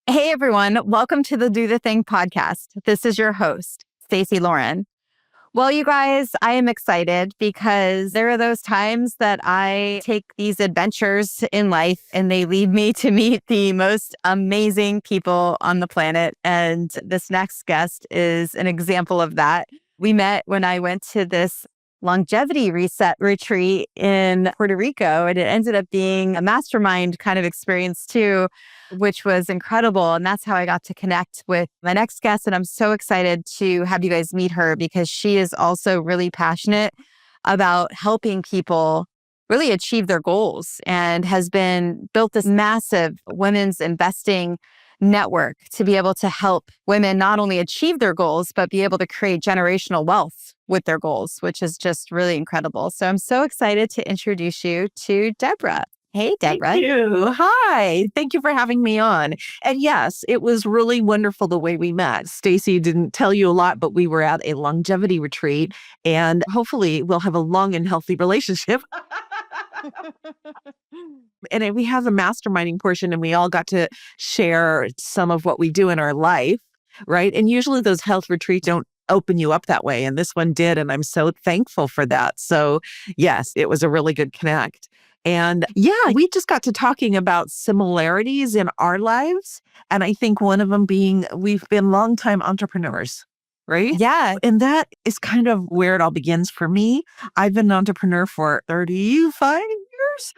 Hey everyone, welcome to the Do the Thing podcast. This is your host, Stacey Lauren. Well, you guys, I am excited because there are those times that I take these adventures in life and they lead me to meet the most amazing people on the planet. And this next guest is an example of that. We met when I went to this longevity reset retreat in Puerto Rico, and it ended up being a mastermind kind of experience too, which was incredible. And that's how I got to connect with my next guest. And I'm so excited to have you guys meet her because she is also really passionate about helping people really achieve their goals and has built this massive women's investing network to be able to help women not only achieve their goals, but be able to create generational wealth with their goals, which is just really incredible. So I'm so excited to introduce you to Deborah. Hey, Deborah. Thank you. Hi. Thank you for having me on. And yes, it was really wonderful the way we met. Stacey didn't tell you a lot, but we were at a longevity retreat, and hopefully we'll have a long and healthy relationship. And we have a masterminding portion, and we all got to share some of what we do in our life, right? And usually those health retreats don't open you up that way. And this one did. And I'm so thankful for that. So yes, it was a really good connect. And yeah, we just got to talking about similarities in our lives. And I think one of them being we've been longtime entrepreneurs, right? Yeah. And that is kind of where it all begins for me. I've been an entrepreneur for 35 years.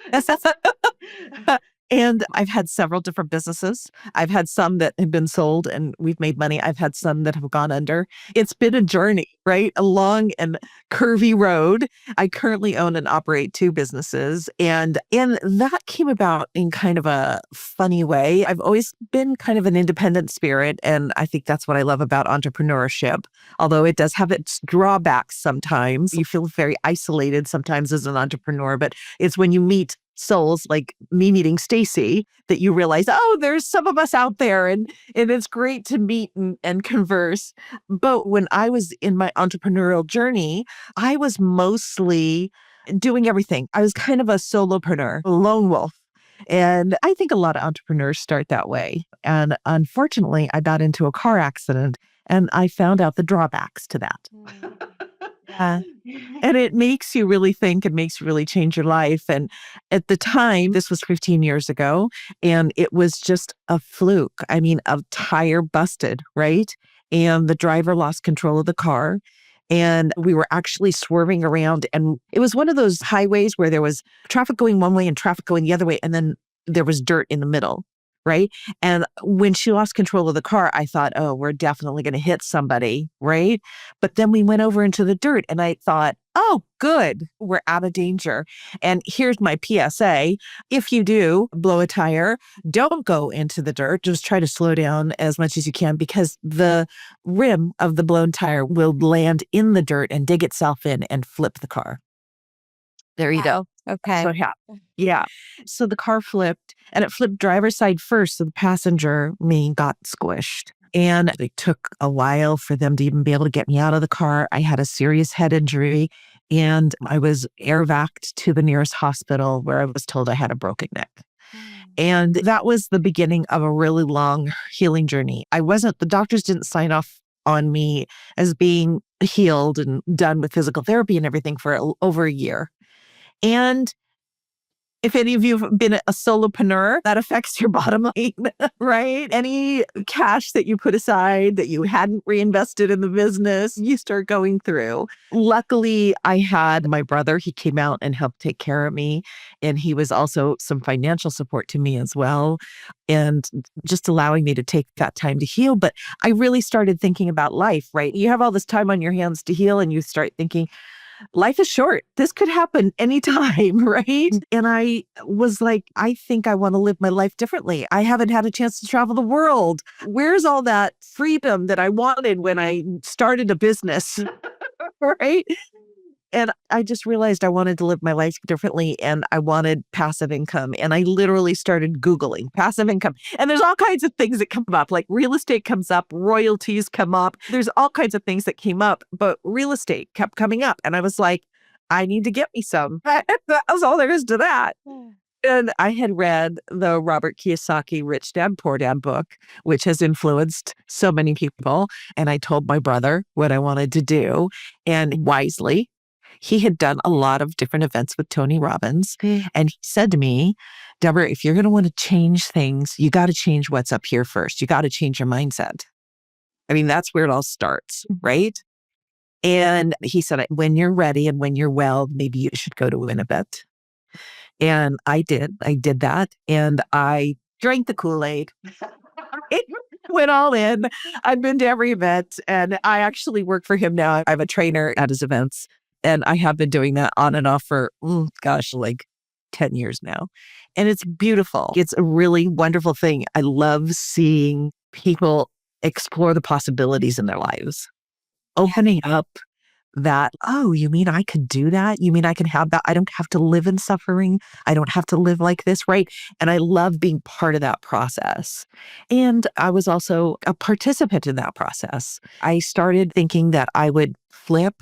And I've had several different businesses. I've had some that have been sold and we've made money. I've had some that have gone under. It's been a journey, right? A long and curvy road. I currently own and operate 2 businesses. And that came about in kind of a funny way. I've always been kind of an independent spirit. And I think that's what I love about entrepreneurship. Although it does have its drawbacks sometimes. You feel very isolated sometimes as an entrepreneur, but it's when you meet souls like me meeting Stacey that you realize, oh, there's some of us out there and it's great to meet and converse. But when I was in my entrepreneurial journey, I was mostly doing everything. I was kind of a solopreneur, a lone wolf. And I think a lot of entrepreneurs start that way. And unfortunately, I got into a car accident and I found out the drawbacks to that. Yeah. And it makes you really think, it makes you really change your life. And at the time, this was 15 years ago, and it was just a fluke. I mean, a tire busted, right? And the driver lost control of the car. And we were actually swerving around. And it was one of those highways where there was traffic going one way and traffic going the other way. And then there was dirt in the middle. Right. And when she lost control of the car, I thought, oh, we're definitely going to hit somebody. Right. But then we went over into the dirt and I thought, oh, good. We're out of danger. And here's my PSA. If you do blow a tire, don't go into the dirt. Just try to slow down as much as you can because the rim of the blown tire will land in the dirt and dig itself in and flip the car. There you go. Okay. So yeah. So the car flipped and it flipped driver's side first. So the passenger, me, got squished. And it took a while for them to even be able to get me out of the car. I had a serious head injury and I was air vac'd to the nearest hospital where I was told I had a broken neck. And that was the beginning of a really long healing journey. The doctors didn't sign off on me as being healed and done with physical therapy and everything for over a year. And if any of you have been a solopreneur, that affects your bottom line, right? Any cash that you put aside that you hadn't reinvested in the business, you start going through. Luckily, I had my brother. He came out and helped take care of me. And he was also some financial support to me as well. And just allowing me to take that time to heal. But I really started thinking about life, right? You have all this time on your hands to heal and you start thinking, life is short. This could happen anytime, right? And I was like, I think I want to live my life differently. I haven't had a chance to travel the world. Where's all that freedom that I wanted when I started a business, right? And I just realized I wanted to live my life differently and I wanted passive income. And I literally started Googling passive income. And there's all kinds of things that come up, like real estate comes up, royalties come up. There's all kinds of things that came up, but real estate kept coming up. And I was like, I need to get me some. That was all there is to that. And I had read the Robert Kiyosaki Rich Dad Poor Dad book, which has influenced so many people. And I told my brother what I wanted to do. And wisely, he had done a lot of different events with Tony Robbins. And he said to me, Deborah, if you're going to want to change things, you got to change what's up here first. You got to change your mindset. I mean, that's where it all starts, right? And he said, when you're ready and when you're well, maybe you should go to an event. And I did. I did that. And I drank the Kool-Aid. It went all in. I've been to every event. And I actually work for him now. I'm a trainer at his events. And I have been doing that on and off for, like 10 years now. And it's beautiful. It's a really wonderful thing. I love seeing people explore the possibilities in their lives, opening up that, oh, you mean I could do that? You mean I can have that? I don't have to live in suffering. I don't have to live like this, right? And I love being part of that process. And I was also a participant in that process. I started thinking that I would flip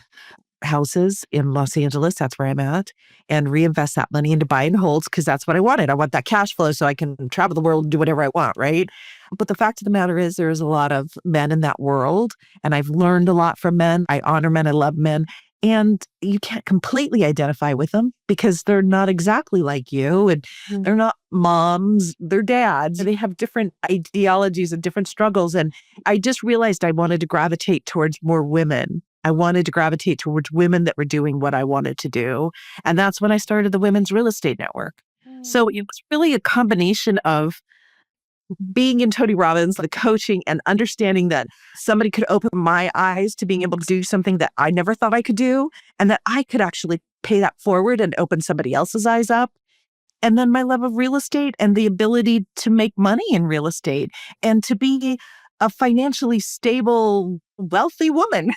houses in Los Angeles, that's where I'm at, and reinvest that money into buy and holds because that's what I wanted. I want that cash flow so I can travel the world and do whatever I want, right? But the fact of the matter is there's a lot of men in that world, and I've learned a lot from men. I honor men, I love men, and you can't completely identify with them because they're not exactly like you, and they're not moms, they're dads. They have different ideologies and different struggles, and I just realized I wanted to gravitate towards more women. I wanted to gravitate towards women that were doing what I wanted to do. And that's when I started the Women's Real Estate Network. So it was really a combination of being in Tony Robbins, the coaching, and understanding that somebody could open my eyes to being able to do something that I never thought I could do, and that I could actually pay that forward and open somebody else's eyes up. And then my love of real estate and the ability to make money in real estate and to be a financially stable, wealthy woman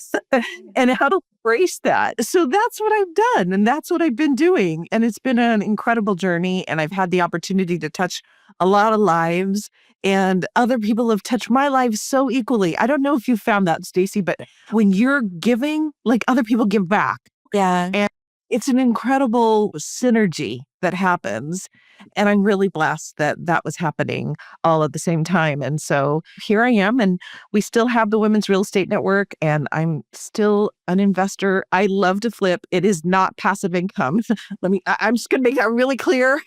and how to embrace that. So that's what I've done. And that's what I've been doing. And it's been an incredible journey. And I've had the opportunity to touch a lot of lives, and other people have touched my life so equally. I don't know if you found that, Stacey, but when you're giving, like, other people give back. Yeah. And it's an incredible synergy that happens. And I'm really blessed that that was happening all at the same time. And so here I am, and we still have the Women's Real Estate Network, and I'm still an investor. I love to flip. It is not passive income. I'm just going to make that really clear.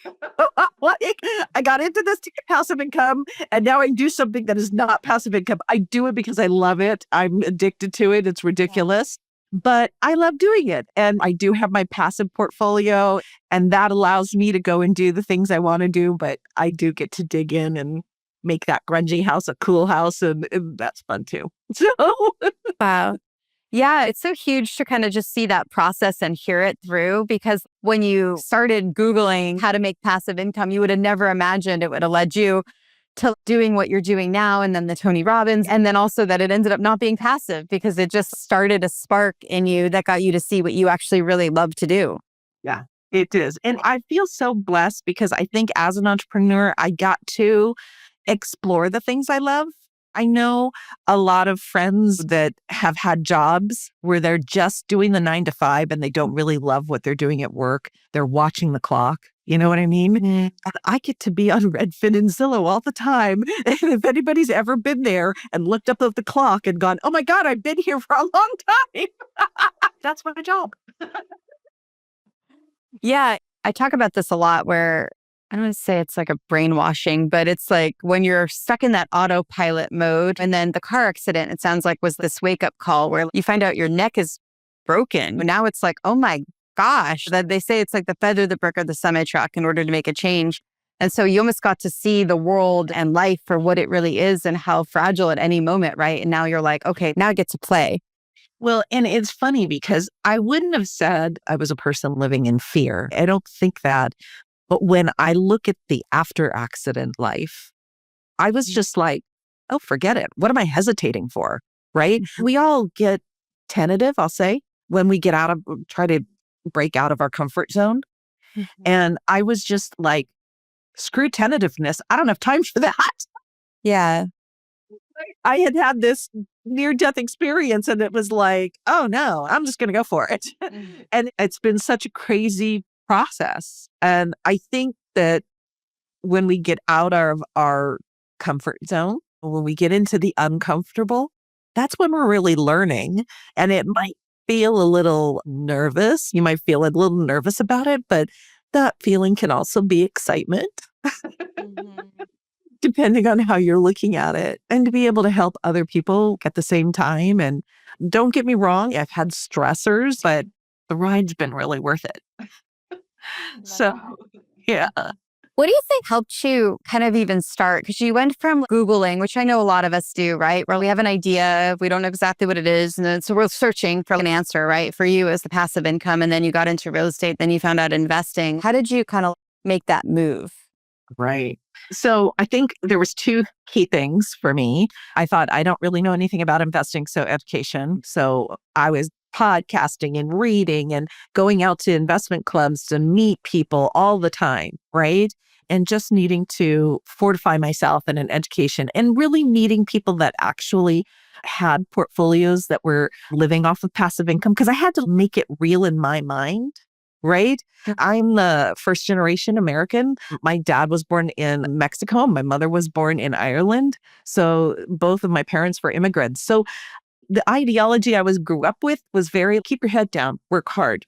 Like, I got into this to get passive income, and now I do something that is not passive income. I do it because I love it. I'm addicted to it. It's ridiculous. But I love doing it. And I do have my passive portfolio, and that allows me to go and do the things I want to do. But I do get to dig in and make that grungy house a cool house. And that's fun too. So, Wow. Yeah, it's so huge to kind of just see that process and hear it through, because when you started Googling how to make passive income, you would have never imagined it would have led you to doing what you're doing now, and then the Tony Robbins, and then also that it ended up not being passive because it just started a spark in you that got you to see what you actually really love to do. yeah, it is. And I feel so blessed because I think as an entrepreneur, I got to explore the things I love. I know a lot of friends that have had jobs where they're just doing the 9 to 5 and they don't really love what they're doing at work. They're watching the clock. You know what I mean? And I get to be on Redfin and Zillow all the time. And if anybody's ever been there and looked up at the clock and gone, oh my God, I've been here for a long time. That's my job. Yeah, I talk about this a lot where I don't want to say it's like a brainwashing, but it's like when you're stuck in that autopilot mode, and then the car accident, it sounds like, was this wake up call where you find out your neck is broken. But now it's like, oh my gosh, that they say it's like the feather, the brick, or the semi-truck in order to make a change. And so you almost got to see the world and life for what it really is and how fragile at any moment, right? And now you're like, okay, now I get to play. Well, and it's funny because I wouldn't have said I was a person living in fear. I don't think that. But when I look at the after accident life, I was just like, oh, forget it. What am I hesitating for? Right? We all get tentative, I'll say, when we try to break out of our comfort zone. And I was just like, screw tentativeness. I don't have time for that. Yeah. I had had this near-death experience, and it was like, oh no, I'm just going to go for it. And it's been such a crazy process. And I think that when we get out of our comfort zone, when we get into the uncomfortable, that's when we're really learning. And it might feel a little nervous. You might feel a little nervous about it, but that feeling can also be excitement, depending on how you're looking at it. And to be able to help other people at the same time. And don't get me wrong, I've had stressors, but the ride's been really worth it. So, yeah. What do you think helped you kind of even start? Because you went from Googling, which I know a lot of us do, right? Where we have an idea, we don't know exactly what it is. And then so we're searching for an answer, right? For you as the passive income. And then you got into real estate, then you found out investing. How did you kind of make that move? Right. So I think there was two key things for me. I thought I don't really know anything about investing, so education. So I was podcasting and reading and going out to investment clubs to meet people all the time, right? And just needing to fortify myself in an education and really meeting people that actually had portfolios that were living off of passive income because I had to make it real in my mind. Right? I'm the first generation American. My dad was born in Mexico. My mother was born in Ireland. So both of my parents were immigrants. So the ideology grew up with was very keep your head down, work hard,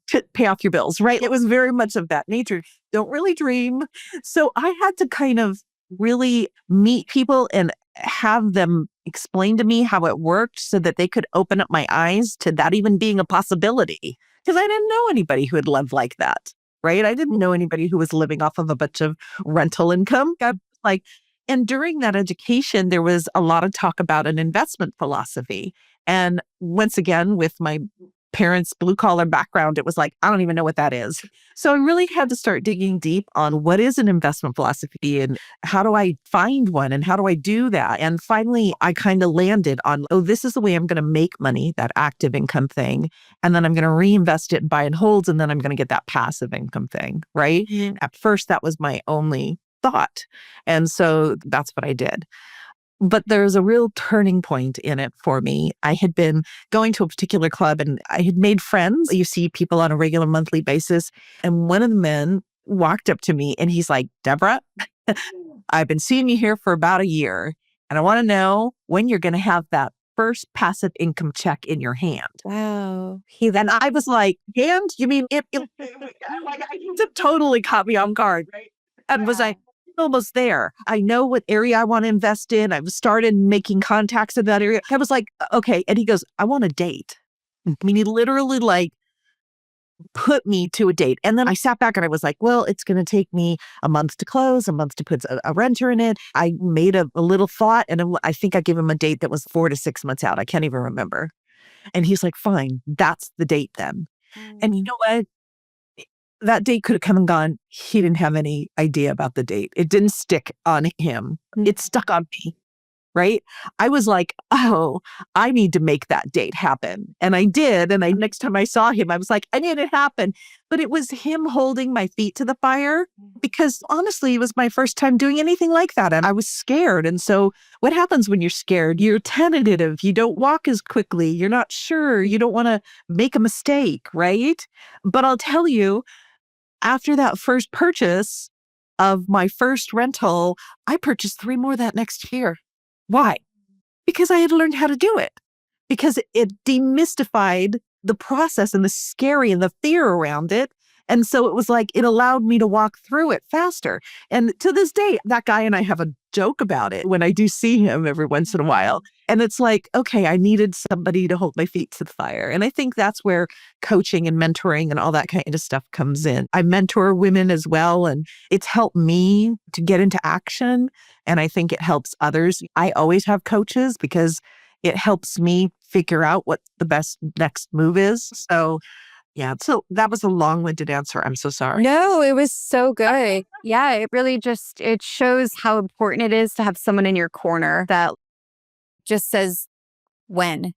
to pay off your bills, right? It was very much of that nature. Don't really dream. So I had to kind of really meet people and have them explain to me how it worked so that they could open up my eyes to that even being a possibility. Because I didn't know anybody who had lived like that, right? I didn't know anybody who was living off of a bunch of rental income. And during that education, there was a lot of talk about an investment philosophy. And once again, with my parents' blue collar background, it was like, I don't even know what that is. So I really had to start digging deep on what is an investment philosophy and how do I find one and how do I do that? And finally, I kind of landed on, this is the way I'm going to make money, that active income thing. And then I'm going to reinvest it and buy and holds. And then I'm going to get that passive income thing, right? Mm-hmm. At first, that was my only thought. And so that's what I did. But there's a real turning point in it for me. I had been going to a particular club and I had made friends. You see people on a regular monthly basis. And one of the men walked up to me and he's like, Deborah, I've been seeing you here for about a year. And I want to know when you're going to have that first passive income check in your hand. Wow. And I was like, hand? You mean it totally caught me off guard, right? And was like, almost there. I know what area I want to invest in. I've started making contacts in that area. I was like, okay. And he goes, I want a date. I mean, he literally put me to a date. And then I sat back and I was like, well, it's going to take me a month to close, a month to put a renter in it. I made a little thought and I think I gave him a date that was 4 to 6 months out. I can't even remember. And he's like, fine, that's the date then. And you know what? That date could have come and gone. He didn't have any idea about the date. It didn't stick on him. It stuck on me, right? I was like, oh, I need to make that date happen. And I did. And next time I saw him, I was like, I made it happen. But it was him holding my feet to the fire because honestly, it was my first time doing anything like that. And I was scared. And so what happens when you're scared? You're tentative. You don't walk as quickly. You're not sure. You don't want to make a mistake, right? But I'll tell you, after that first purchase of my first rental, I purchased 3 more that next year. Why? Because I had learned how to do it. Because it demystified the process and the scary and the fear around it. And so it was like, it allowed me to walk through it faster. And to this day, that guy and I have a joke about it when I do see him every once in a while. And it's like, okay, I needed somebody to hold my feet to the fire. And I think that's where coaching and mentoring and all that kind of stuff comes in. I mentor women as well, and it's helped me to get into action. And I think it helps others. I always have coaches because it helps me figure out what the best next move is. So yeah, so that was a long-winded answer. I'm so sorry. No, it was so good. Yeah, it really it shows how important it is to have someone in your corner that just says, when?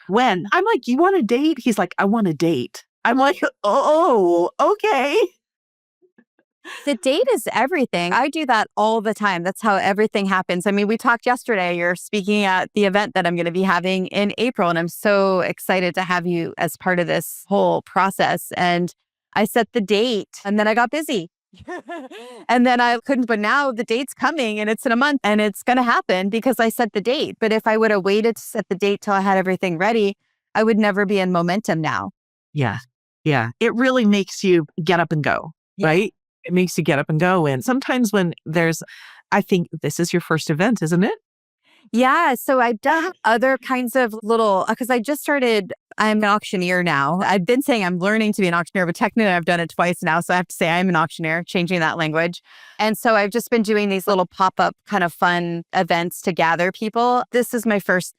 When? I'm like, you want a date? He's like, I want a date. I'm like, oh, okay. The date is everything. I do that all the time. That's how everything happens. I mean, we talked yesterday. You're speaking at the event that I'm going to be having in April, and I'm so excited to have you as part of this whole process. And I set the date and then I got busy. And then I couldn't, but now the date's coming and it's in a month and it's going to happen because I set the date. But if I would have waited to set the date till I had everything ready, I would never be in momentum now. Yeah. Yeah. It really makes you get up and go, right? It makes you get up and go. And sometimes when I think this is your first event, isn't it? Yeah. So I've done other kinds of because I just started, I'm an auctioneer now. I've been saying I'm learning to be an auctioneer, but technically I've done it twice now. So I have to say I'm an auctioneer, changing that language. And so I've just been doing these little pop-up kind of fun events to gather people. This is my first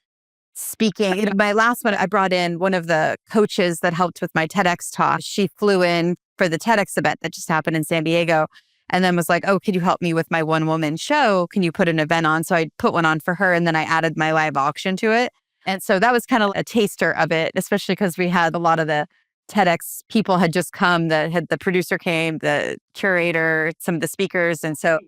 speaking. My last one, I brought in one of the coaches that helped with my TEDx talk. She flew in for the TEDx event that just happened in San Diego and then was like, oh, could you help me with my one-woman show? Can you put an event on? So I put one on for her and then I added my live auction to it. And so that was kind of a taster of it, especially because we had a lot of the TEDx people had just come, the producer came, the curator, some of the speakers. And so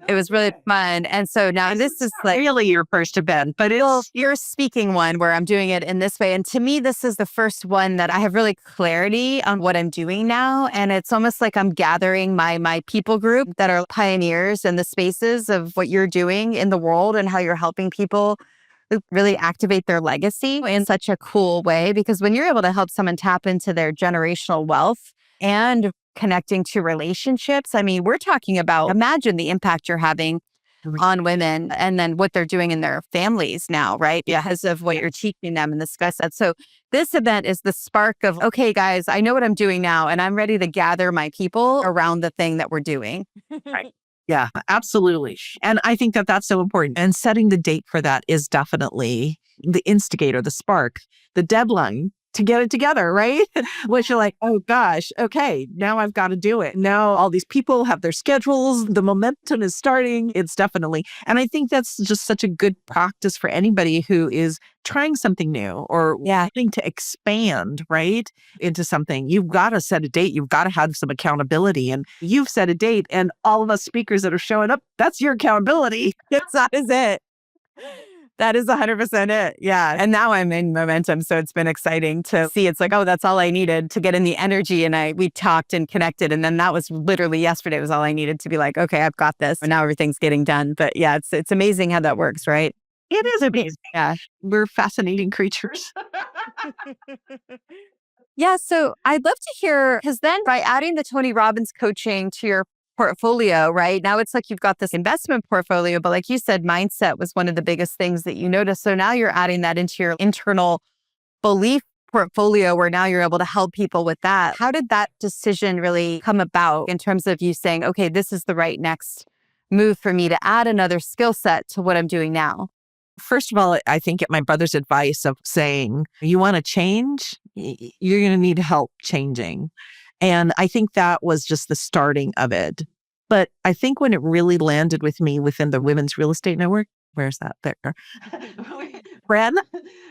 it was really fun. And so now this is like really your first event, but it's your speaking one where I'm doing it in this way. And to me, this is the first one that I have really clarity on what I'm doing now. And it's almost like I'm gathering my people group that are pioneers in the spaces of what you're doing in the world and how you're helping people really activate their legacy in such a cool way. Because when you're able to help someone tap into their generational wealth and connecting to relationships, I mean, we're talking about, imagine the impact you're having on women and then what they're doing in their families now, right? Because of what you're teaching them and discuss that. So this event is the spark of, okay, guys, I know what I'm doing now and I'm ready to gather my people around the thing that we're doing. Right. Yeah, absolutely. And I think that that's so important. And setting the date for that is definitely the instigator, the spark, the deadline to get it together, right? Which you're like, oh gosh, okay, now I've got to do it. Now all these people have their schedules. The momentum is starting. It's definitely. And I think that's just such a good practice for anybody who is trying something new or wanting to expand, right, into something. You've got to set a date. You've got to have some accountability. And you've set a date and all of us speakers that are showing up, that's your accountability. That is it. That is 100% it. Yeah. And now I'm in momentum. So it's been exciting to see. It's like, oh, that's all I needed to get in the energy. And we talked and connected. And then that was literally yesterday was all I needed to be like, okay, I've got this. And now everything's getting done. But yeah, it's amazing how that works, right? It is amazing. Yeah. We're fascinating creatures. Yeah. So I'd love to hear, because then by adding the Tony Robbins coaching to your portfolio, right? Now it's like you've got this investment portfolio, but like you said, mindset was one of the biggest things that you noticed. So now you're adding that into your internal belief portfolio where now you're able to help people with that. How did that decision really come about in terms of you saying, okay, this is the right next move for me to add another skill set to what I'm doing now? First of all, I think at my brother's advice of saying, you want to change, you're going to need help changing. And I think that was just the starting of it. But I think when it really landed with me within the Women's Real Estate Network, where's that? There. Ren,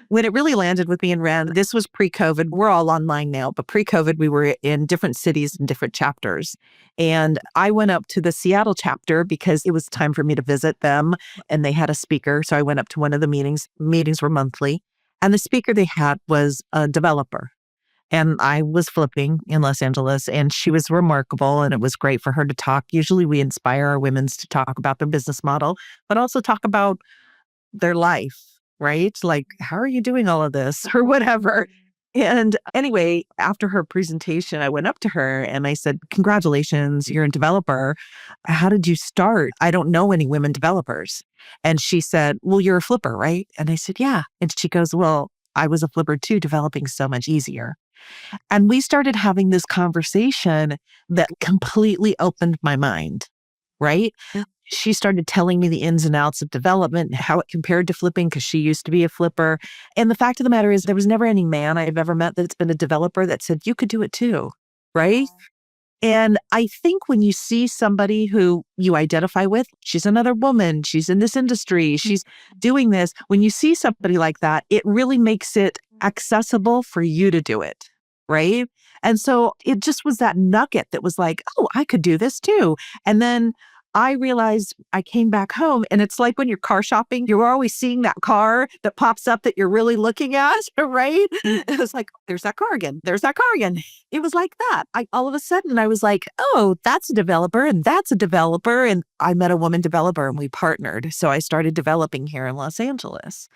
when it really landed with me in Ren, this was pre-COVID. We're all online now, but pre-COVID, we were in different cities and different chapters. And I went up to the Seattle chapter because it was time for me to visit them and they had a speaker. So I went up to one of the meetings. Meetings were monthly. And the speaker they had was a developer. And I was flipping in Los Angeles and she was remarkable and it was great for her to talk. Usually we inspire our women to talk about their business model, but also talk about their life, right? Like, how are you doing all of this or whatever? And anyway, after her presentation, I went up to her and I said, congratulations, you're a developer. How did you start? I don't know any women developers. And she said, well, you're a flipper, right? And I said, yeah. And she goes, well, I was a flipper too, developing so much easier. And we started having this conversation that completely opened my mind, right? She started telling me the ins and outs of development and how it compared to flipping because she used to be a flipper. And the fact of the matter is there was never any man I've ever met that's been a developer that said, you could do it too, right? And I think when you see somebody who you identify with, she's another woman, she's in this industry, she's doing this. When you see somebody like that, it really makes it accessible for you to do it, right? And so it just was that nugget that was like, oh, I could do this too. And then I realized I came back home, and it's like when you're car shopping, you're always seeing that car that pops up that you're really looking at, right? It was like, there's that car again. There's that car again. It was like that. All of a sudden I was like, oh, that's a developer and that's a developer. And I met a woman developer and we partnered. So I started developing here in Los Angeles.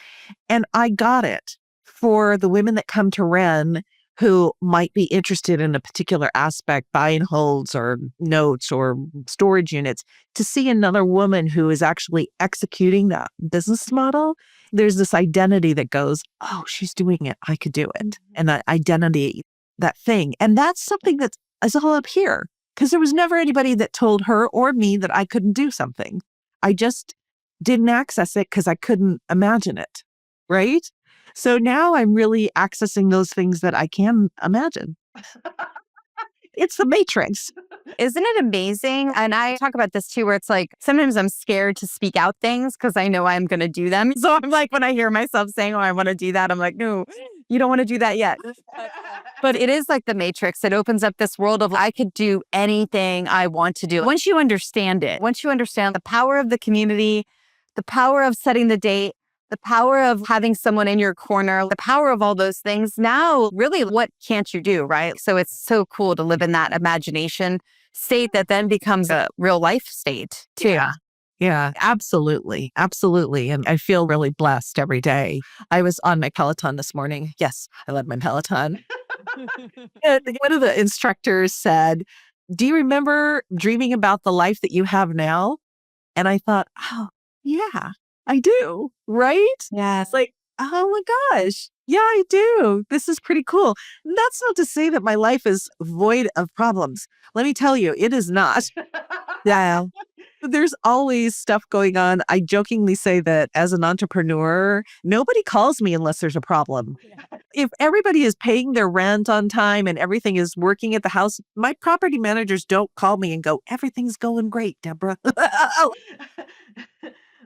And I got it for the women that come to Ren who might be interested in a particular aspect, buy and holds or notes or storage units, to see another woman who is actually executing that business model. There's this identity that goes, oh, she's doing it. I could do it. And that identity, that thing. And that's something that is all up here because there was never anybody that told her or me that I couldn't do something. I just didn't access it because I couldn't imagine it. Right? So now I'm really accessing those things that I can imagine. It's the matrix. Isn't it amazing? And I talk about this too, where it's like, sometimes I'm scared to speak out things because I know I'm going to do them. So I'm like, when I hear myself saying, oh, I want to do that, I'm like, no, you don't want to do that yet. But it is like the matrix. It opens up this world of I could do anything I want to do. Once you understand it, once you understand the power of the community, the power of setting the date, the power of having someone in your corner, the power of all those things. Now, really, what can't you do, right? So it's so cool to live in that imagination state that then becomes a real life state too. Yeah, absolutely. Absolutely. And I feel really blessed every day. I was on my Peloton this morning. Yes, I love my Peloton. And one of the instructors said, do you remember dreaming about the life that you have now? And I thought, oh, yeah. I do, right? Yeah. It's like, oh my gosh. Yeah, I do. This is pretty cool. That's not to say that my life is void of problems. Let me tell you, it is not. Yeah. There's always stuff going on. I jokingly say that as an entrepreneur, nobody calls me unless there's a problem. If everybody is paying their rent on time and everything is working at the house, my property managers don't call me and go, everything's going great, Deborah.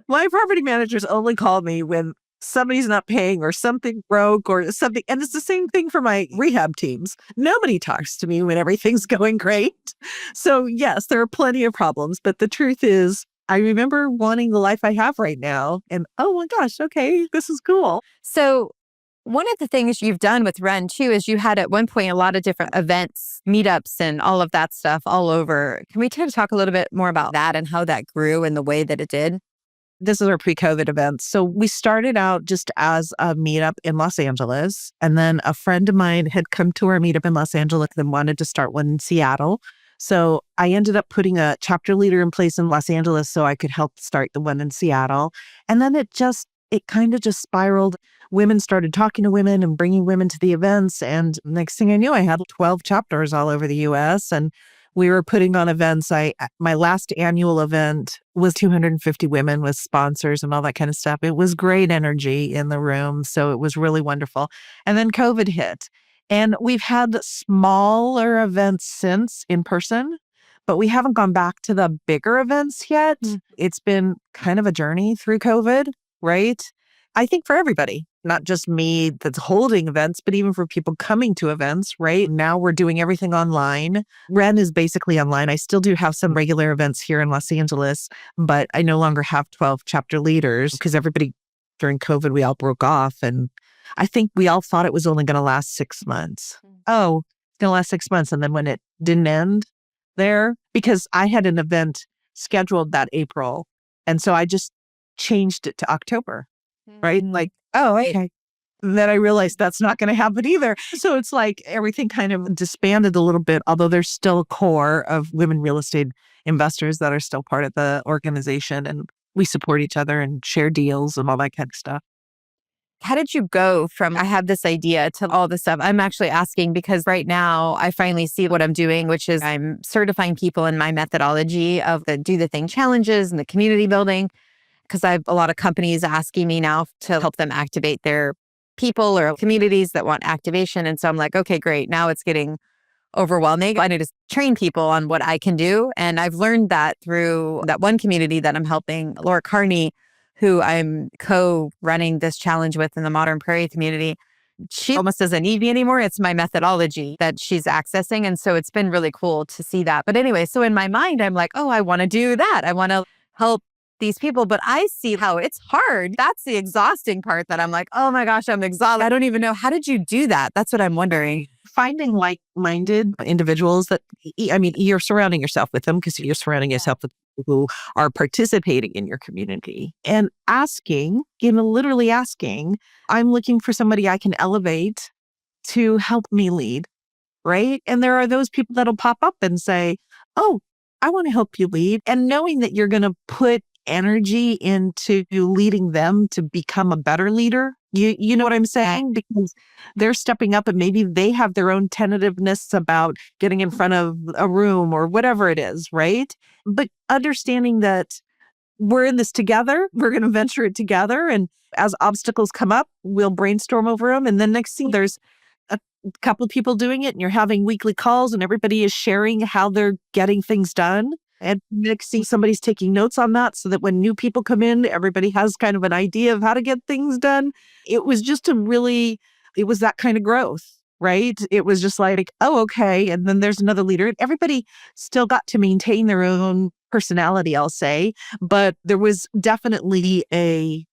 My property managers only call me when somebody's not paying or something broke or something. And it's the same thing for my rehab teams. Nobody talks to me when everything's going great. So yes, there are plenty of problems. But the truth is, I remember wanting the life I have right now. And oh my gosh, okay, this is cool. So one of the things you've done with Ren too is you had at one point a lot of different events, meetups, and all of that stuff all over. Can we kind of talk a little bit more about that and how that grew and the way that it did? This is our pre-COVID event. So we started out just as a meetup in Los Angeles. And then a friend of mine had come to our meetup in Los Angeles and wanted to start one in Seattle. So I ended up putting a chapter leader in place in Los Angeles so I could help start the one in Seattle. And then it kind of just spiraled. Women started talking to women and bringing women to the events. And next thing I knew, I had 12 chapters all over the US. And we were putting on events. My last annual event was 250 women with sponsors and all that kind of stuff. It was great energy in the room. So it was really wonderful. And then COVID hit. And we've had smaller events since in person, but we haven't gone back to the bigger events yet. It's been kind of a journey through COVID, right? I think for everybody, not just me that's holding events, but even for people coming to events, right? Now we're doing everything online. Ren is basically online. I still do have some regular events here in Los Angeles, but I no longer have 12 chapter leaders because everybody during COVID, we all broke off. And I think we all thought it was only going to last 6 months. Oh, it's going to last 6 months. And then when it didn't end there, because I had an event scheduled that April. And so I just changed it to October. Right? Like, oh, okay. And then I realized that's not going to happen either. So it's like everything kind of disbanded a little bit, although there's still a core of women real estate investors that are still part of the organization. And we support each other and share deals and all that kind of stuff. How did you go from I have this idea to all this stuff? I'm actually asking because right now I finally see what I'm doing, which is I'm certifying people in my methodology of the Do the Thing challenges and the community building. Because I have a lot of companies asking me now to help them activate their people or communities that want activation. And so I'm like, okay, great. Now it's getting overwhelming. I need to train people on what I can do. And I've learned that through that one community that I'm helping, Laura Carney, who I'm co-running this challenge with in the Modern Prairie community. she almost doesn't need me anymore. It's my methodology that she's accessing. And so it's been really cool to see that. But anyway, so in my mind, I'm like, oh, I want to do that. I want to help these people, but I see how it's hard. That's the exhausting part that I'm like, oh my gosh, I'm exhausted. I don't even know. How did you do that? That's what I'm wondering. Finding like-minded individuals that, I mean, you're surrounding yourself with them because you're surrounding yourself with people who are participating in your community and asking, literally asking, I'm looking for somebody I can elevate to help me lead, right? And there are those people that'll pop up and say, oh, I want to help you lead. And knowing that you're going to put energy into leading them to become a better leader. You know what I'm saying? Because they're stepping up and maybe they have their own tentativeness about getting in front of a room or whatever it is, right? But understanding that we're in this together, we're going to venture it together. And as obstacles come up, we'll brainstorm over them. And then next thing there's a couple of people doing it and you're having weekly calls and everybody is sharing how they're getting things done. And next thing somebody's taking notes on that so that when new people come in, everybody has kind of an idea of how to get things done. It was just it was that kind of growth, right? It was just like, oh, okay. And then there's another leader. Everybody still got to maintain their own personality, I'll say. But there was definitely a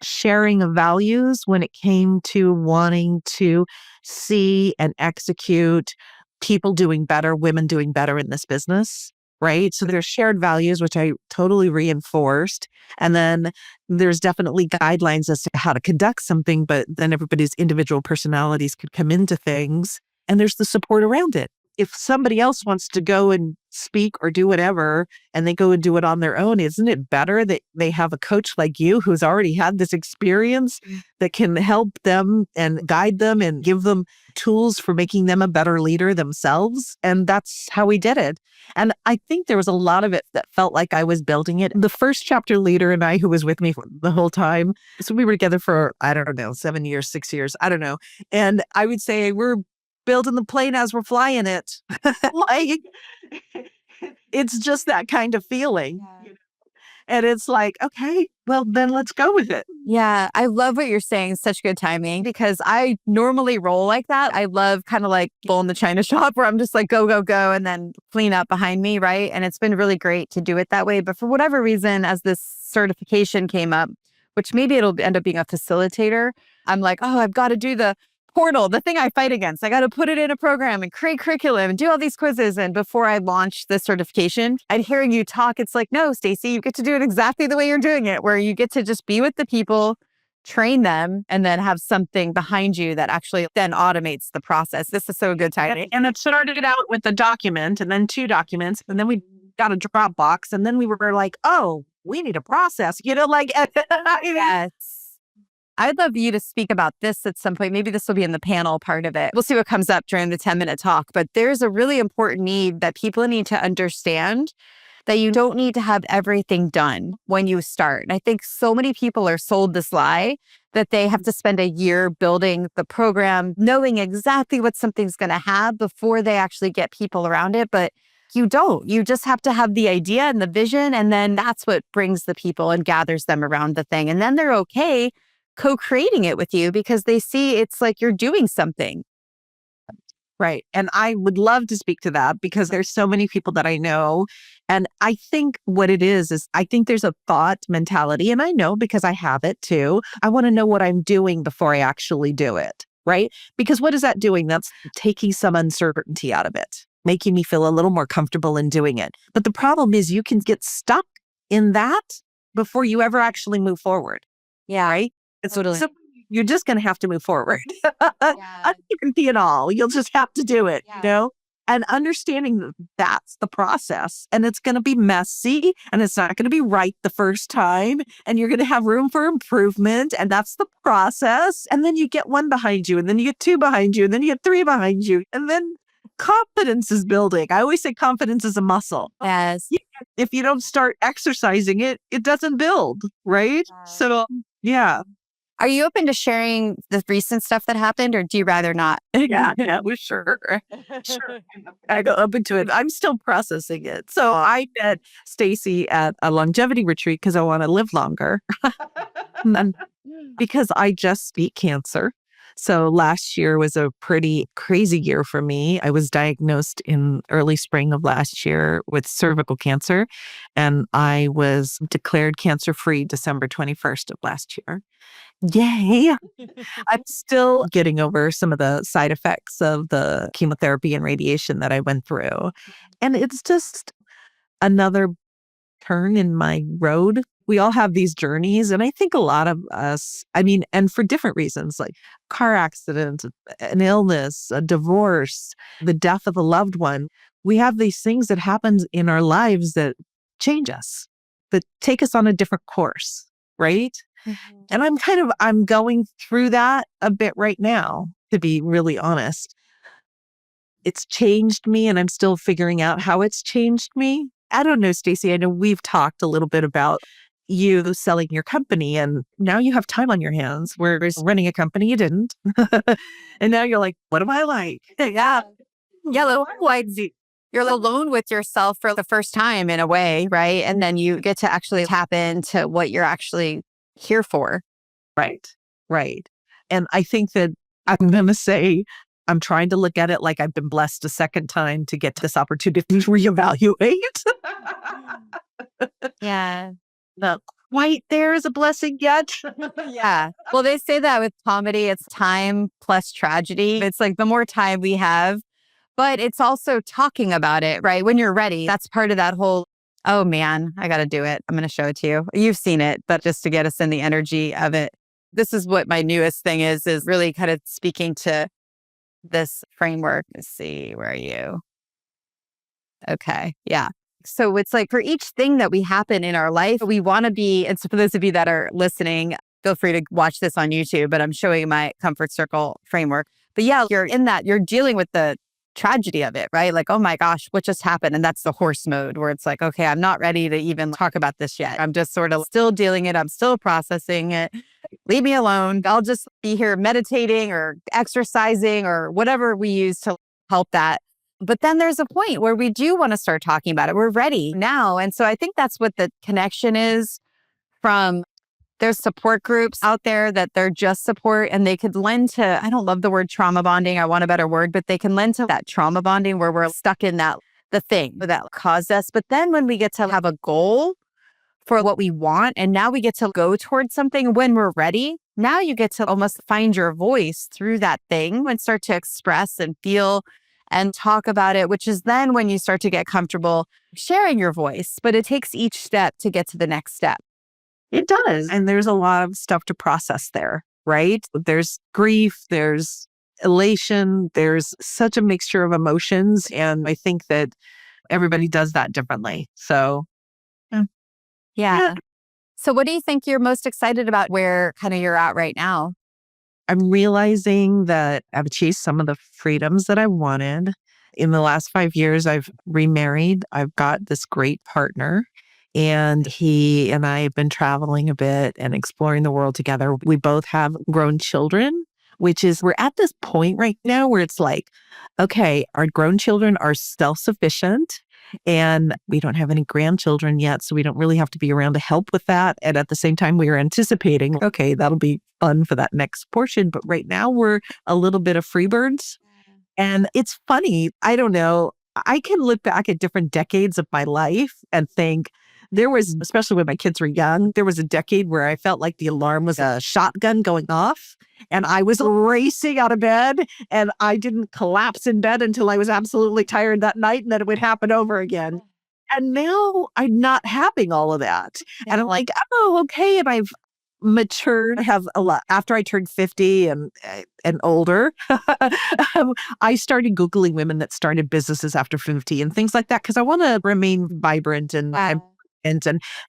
sharing of values when it came to wanting to see and execute people doing better, women doing better in this business. Right. So there's shared values, which I totally reinforced. And then there's definitely guidelines as to how to conduct something, but then everybody's individual personalities could come into things and there's the support around it. If somebody else wants to go and speak or do whatever, and they go and do it on their own, isn't it better that they have a coach like you who's already had this experience that can help them and guide them and give them tools for making them a better leader themselves? And that's how we did it. And I think there was a lot of it that felt like I was building it. The first chapter leader and I, who was with me for the whole time, so we were together for, I don't know, 7 years, 6 years, I don't know. And I would say we're building the plane as we're flying it. Like, it's just that kind of feeling. Yeah. And it's like, okay, well, then let's go with it. Yeah, I love what you're saying. Such good timing because I normally roll like that. I love kind of like bull in the china shop where I'm just like, go, go, go, and then clean up behind me, right? And it's been really great to do it that way. But for whatever reason, as this certification came up, which maybe it'll end up being a facilitator, I'm like, oh, I've got to do the portal, the thing I fight against. I got to put it in a program and create curriculum and do all these quizzes. And before I launched the certification, I'd hearing you talk. It's like, no, Stacey, you get to do it exactly the way you're doing it, where you get to just be with the people, train them, and then have something behind you that actually then automates the process. This is so good timing. And it started out with a document and then 2 documents. And then we got a Dropbox. And then we were like, oh, we need a process, like. Yes. I'd love you to speak about this at some point. Maybe this will be in the panel part of it. We'll see what comes up during the 10-minute talk. But there's a really important need that people need to understand that you don't need to have everything done when you start. And I think so many people are sold this lie that they have to spend a year building the program, knowing exactly what something's going to have before they actually get people around it. But you don't. You just have to have the idea and the vision. And then that's what brings the people and gathers them around the thing. And then they're okay co-creating it with you because they see it's like you're doing something. Right. And I would love to speak to that because there's so many people that I know. And I think what it is I think there's a thought mentality, and I know because I have it too. I want to know what I'm doing before I actually do it. Right. Because what is that doing? That's taking some uncertainty out of it, making me feel a little more comfortable in doing it. But the problem is you can get stuck in that before you ever actually move forward. Yeah. Right. Totally. So you're just going to have to move forward. Uncertainty and all. You'll just have to do it, And understanding that that's the process. And it's going to be messy and it's not going to be right the first time. And you're going to have room for improvement. And that's the process. And then you get 1 behind you. And then you get 2 behind you. And then you get 3 behind you. And then confidence is building. I always say confidence is a muscle. Yes. If you don't start exercising it, it doesn't build, right? So, yeah. Are you open to sharing the recent stuff that happened, or do you rather not? Yeah, well, sure. Sure. I go open to it. I'm still processing it. So I met Stacey at a longevity retreat because I want to live longer. And because I just beat cancer. So last year was a pretty crazy year for me. I was diagnosed in early spring of last year with cervical cancer, and I was declared cancer-free December 21st of last year. Yay! I'm still getting over some of the side effects of the chemotherapy and radiation that I went through. And it's just another turn in my road. We all have these journeys. And I think a lot of us, and for different reasons, like car accident, an illness, a divorce, the death of a loved one, we have these things that happen in our lives that change us, that take us on a different course, right? Mm-hmm. And I'm going through that a bit right now, to be really honest. It's changed me and I'm still figuring out how it's changed me. I don't know, Stacey, I know we've talked a little bit about you selling your company and now you have time on your hands, whereas running a company, you didn't. And now you're like, what am I like? Yeah. Yellow, white, you're alone with yourself for the first time in a way, right? And then you get to actually tap into what you're actually here for. Right. And I think that I'm going to say, I'm trying to look at it like I've been blessed a second time to get this opportunity to reevaluate. Yeah. Not quite there as a blessing yet. Yeah. Well, they say that with comedy, it's time plus tragedy. It's like the more time we have, but it's also talking about it, right? When you're ready, that's part of that whole, oh man, I got to do it. I'm going to show it to you. You've seen it, but just to get us in the energy of it. This is what my newest thing is really kind of speaking to this framework. Let's see, where are you? Okay. Yeah. So it's like for each thing that we happen in our life, we want to be, and so for those of you that are listening, feel free to watch this on YouTube, but I'm showing my comfort circle framework. But yeah, you're in that, you're dealing with the tragedy of it, right? Like, oh my gosh, what just happened? And that's the horse mode where it's like, okay, I'm not ready to even talk about this yet. I'm just sort of still dealing it. I'm still processing it. Leave me alone. I'll just be here meditating or exercising or whatever we use to help that. But then there's a point where we do want to start talking about it. We're ready now. And so I think that's what the connection is from. There's support groups out there that they're just support and they could lend to, I don't love the word trauma bonding. I want a better word, but they can lend to that trauma bonding where we're stuck in that, the thing that caused us. But then when we get to have a goal for what we want, and now we get to go towards something when we're ready, now you get to almost find your voice through that thing and start to express and feel and talk about it, which is then when you start to get comfortable sharing your voice. But it takes each step to get to the next step. It does. And there's a lot of stuff to process there, right? There's grief, there's elation, there's such a mixture of emotions. And I think that everybody does that differently. So, yeah. So what do you think you're most excited about where kind of you're at right now? I'm realizing that I've achieved some of the freedoms that I wanted. In the last 5 years, I've remarried. I've got this great partner. And he and I have been traveling a bit and exploring the world together. We both have grown children, which is, we're at this point right now where it's like, okay, our grown children are self-sufficient and we don't have any grandchildren yet. So we don't really have to be around to help with that. And at the same time, we are anticipating, okay, that'll be fun for that next portion. But right now we're a little bit of freebirds. And it's funny. I don't know. I can look back at different decades of my life and think, there was, especially when my kids were young, there was a decade where I felt like the alarm was a shotgun going off and I was racing out of bed and I didn't collapse in bed until I was absolutely tired that night and then it would happen over again. And now I'm not having all of that. Yeah. And I'm like, oh, okay. And I've matured, have a lot. After I turned 50 and older, I started Googling women that started businesses after 50 and things like that because I want to remain vibrant and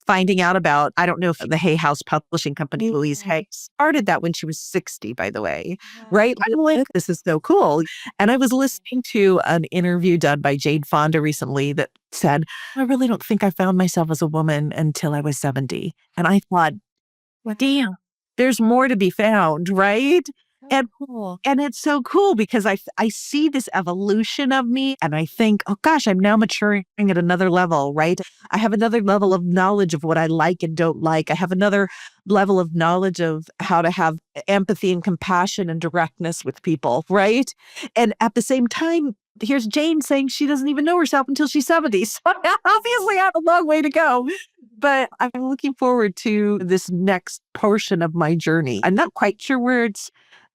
finding out about, I don't know if the Hay House Publishing Company, Louise Hay, started that when she was 60, by the way, right? I'm like, this is so cool. And I was listening to an interview done by Jane Fonda recently that said, I really don't think I found myself as a woman until I was 70. And I thought, damn, there's more to be found, right? And and it's so cool because I see this evolution of me and I think, oh gosh, I'm now maturing at another level, right? I have another level of knowledge of what I like and don't like. I have another level of knowledge of how to have empathy and compassion and directness with people, right? And at the same time, here's Jane saying she doesn't even know herself until she's 70. So obviously I have a long way to go. But I'm looking forward to this next portion of my journey. I'm not quite sure where it's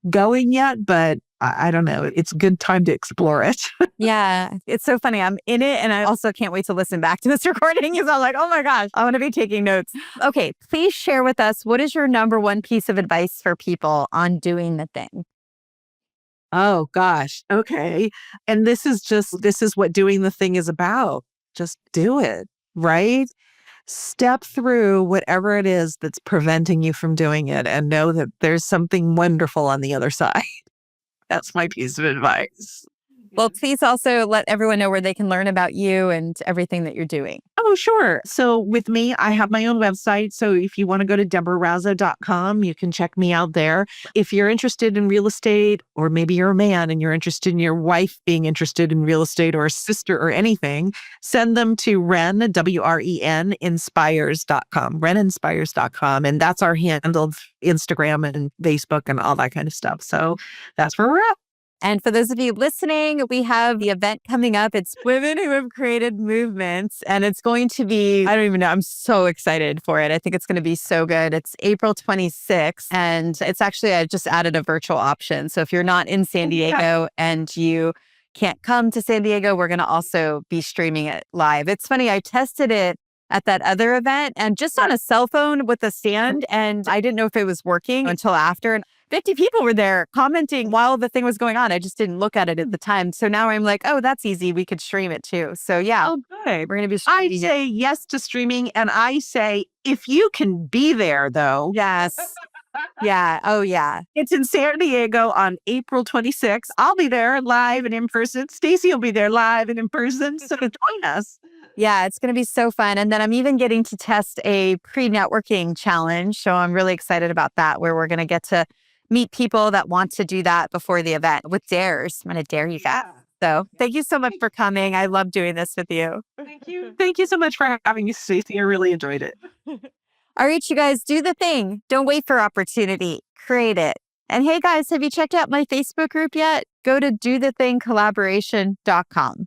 going yet, but I don't know. It's a good time to explore it. Yeah, it's so funny. I'm in it and I also can't wait to listen back to this recording because I'm like, oh my gosh, I want to be taking notes. Okay, please share with us, what is your number one piece of advice for people on doing the thing? Oh gosh. Okay. And this is what doing the thing is about. Just do it, right? Step through whatever it is that's preventing you from doing it and know that there's something wonderful on the other side. That's my piece of advice. Well, please also let everyone know where they can learn about you and everything that you're doing. Oh, sure. So with me, I have my own website. So if you want to go to deborahrazo.com, you can check me out there. If you're interested in real estate, or maybe you're a man and you're interested in your wife being interested in real estate or a sister or anything, send them to WREN, inspires.com, reninspires.com. And that's our handle, Instagram and Facebook and all that kind of stuff. So that's where we're at. And for those of you listening, we have the event coming up. It's Women Who Have Created Movements. And it's going to be, I don't even know, I'm so excited for it. I think it's going to be so good. It's April 26th. And it's actually, I just added a virtual option. So if you're not in San Diego and you can't come to San Diego, we're going to also be streaming it live. It's funny, I tested it at that other event and just on a cell phone with a stand. And I didn't know if it was working until after. And 50 people were there commenting while the thing was going on. I just didn't look at it at the time. So now I'm like, oh, that's easy. We could stream it too. So yeah, Oh, good. we're going to be I streaming it. say yes to streaming. And I say, if you can be there, though, Yes. Yeah. Oh, yeah. it's in San Diego on April 26th. I'll be there live and in person. Stacy will be there live and in person. So join us. Yeah, it's going to be so fun. And then I'm even getting to test a pre-networking challenge. So I'm really excited about that, where we're going to get to meet people that want to do that before the event with dares. I'm going to dare you guys. So thank you so much for coming. I love doing this with you. Thank you. Thank you so much for having me, Stacy. I really enjoyed it. All right, you guys, do the thing. Don't wait for opportunity. Create it. And hey, guys, have you checked out my Facebook group yet? Go to dothethingcollaboration.com.